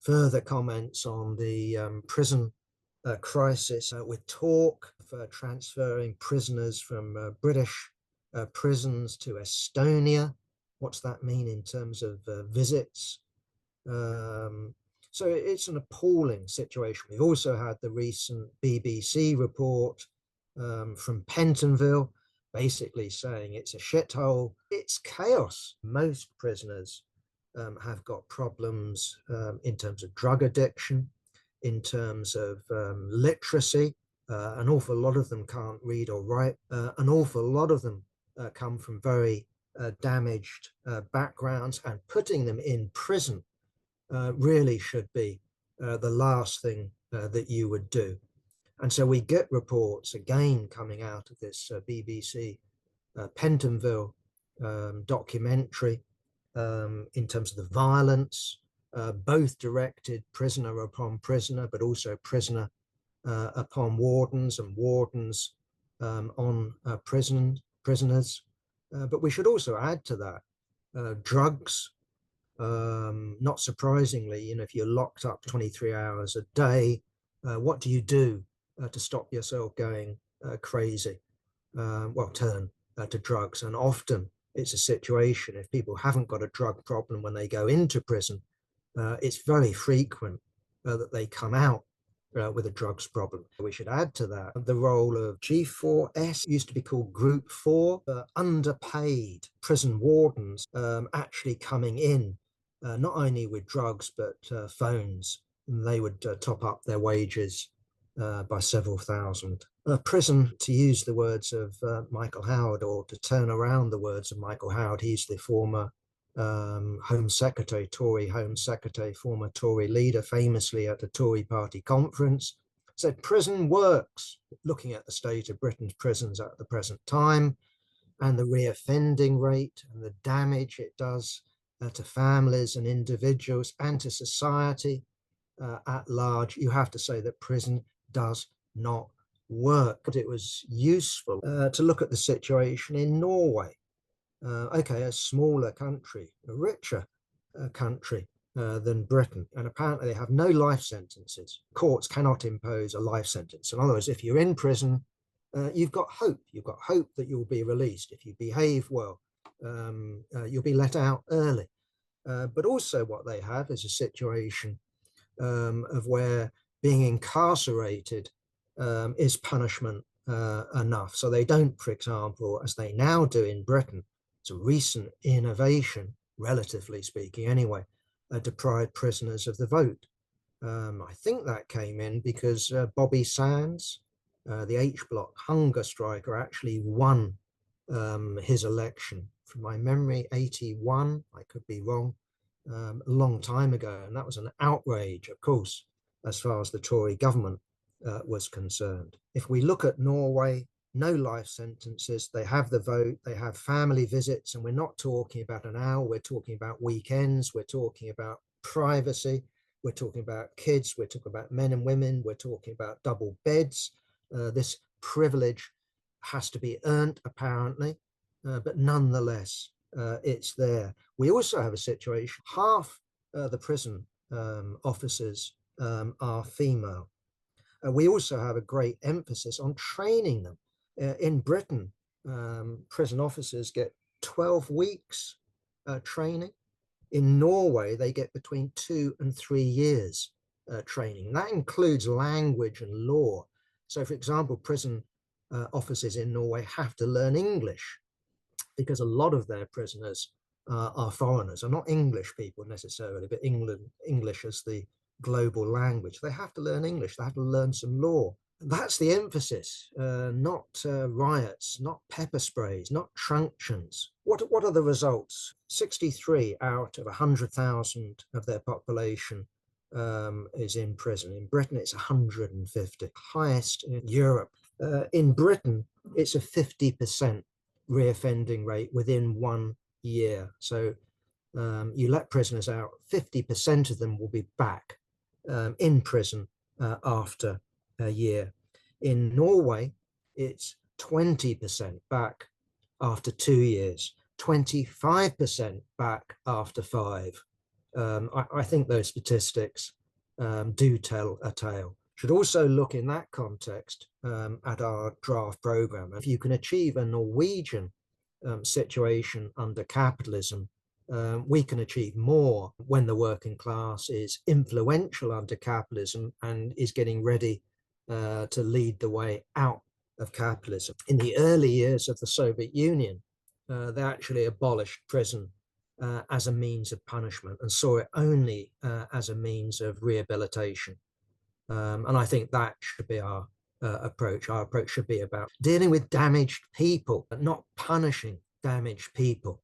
further comments on the prison crisis with talk for transferring prisoners from British prisons to Estonia. What's that mean in terms of visits? So it's an appalling situation. We've also had the recent BBC report from Pentonville, basically saying it's a shithole. It's chaos. Most prisoners have got problems in terms of drug addiction, in terms of literacy. An awful lot of them can't read or write. An awful lot of them come from very damaged backgrounds, and putting them in prison really should be the last thing that you would do. And so we get reports again coming out of this BBC Pentonville documentary in terms of the violence, both directed prisoner upon prisoner, but also prisoner upon wardens, and wardens on prisoners. But we should also add to that drugs. Not surprisingly, if you're locked up 23 hours a day, what do you do to stop yourself going crazy? Well, turn to drugs. And often it's a situation, if people haven't got a drug problem when they go into prison, it's very frequent that they come out with a drugs problem. We should add to that the role of G4S, used to be called Group 4, underpaid prison wardens actually coming in, not only with drugs, but phones. And they would top up their wages by several thousand. Prison, to use the words of Michael Howard, or to turn around the words of Michael Howard, he's the former Home Secretary, Tory Home Secretary, former Tory leader, famously at a Tory party conference, said prison works. Looking at the state of Britain's prisons at the present time, and the reoffending rate and the damage it does to families and individuals and to society at large, you have to say that prison does not work. But it was useful to look at the situation in Norway. Okay, a smaller country, a richer country than Britain, and apparently they have no life sentences. Courts cannot impose a life sentence. In other words, if you're in prison, you've got hope. You've got hope that you'll be released. If you behave well, you'll be let out early. But also what they have is a situation of where being incarcerated is punishment enough. So they don't, for example, as they now do in Britain, it's a recent innovation, relatively speaking anyway, deprive prisoners of the vote. I think that came in because Bobby Sands, the H-Block hunger striker, actually won his election. From my memory, 81, I could be wrong, a long time ago. And that was an outrage, of course, as far as the Tory government was concerned. If we look at Norway, no life sentences, they have the vote, they have family visits, and we're not talking about an hour, we're talking about weekends, we're talking about privacy, we're talking about kids, we're talking about men and women, we're talking about double beds. This privilege has to be earned, apparently, but nonetheless, it's there. We also have a situation, half the prison officers are female. We also have a great emphasis on training them. In Britain, prison officers get 12 weeks training. In Norway, they get between 2 and 3 years training. That includes language and law. So, for example, prison officers in Norway have to learn English because a lot of their prisoners are foreigners, are not English people necessarily, but English as the global language. They have to learn English, they have to learn some law. That's the emphasis, not riots, not pepper sprays, not truncheons. What are the results? 63 out of 100,000 of their population is in prison. In Britain, it's 150, highest in Europe. In Britain, it's a 50% reoffending rate within 1 year. So you let prisoners out, 50% of them will be back in prison after a year. In Norway, it's 20% back after 2 years, 25% back after 5. I think those statistics do tell a tale. Should also look in that context at our draft program. If you can achieve a Norwegian situation under capitalism, we can achieve more when the working class is influential under capitalism and is getting ready to lead the way out of capitalism. In the early years of the Soviet Union, they actually abolished prison as a means of punishment and saw it only as a means of rehabilitation. And I think that should be our approach. Our approach should be about dealing with damaged people, but not punishing damaged people.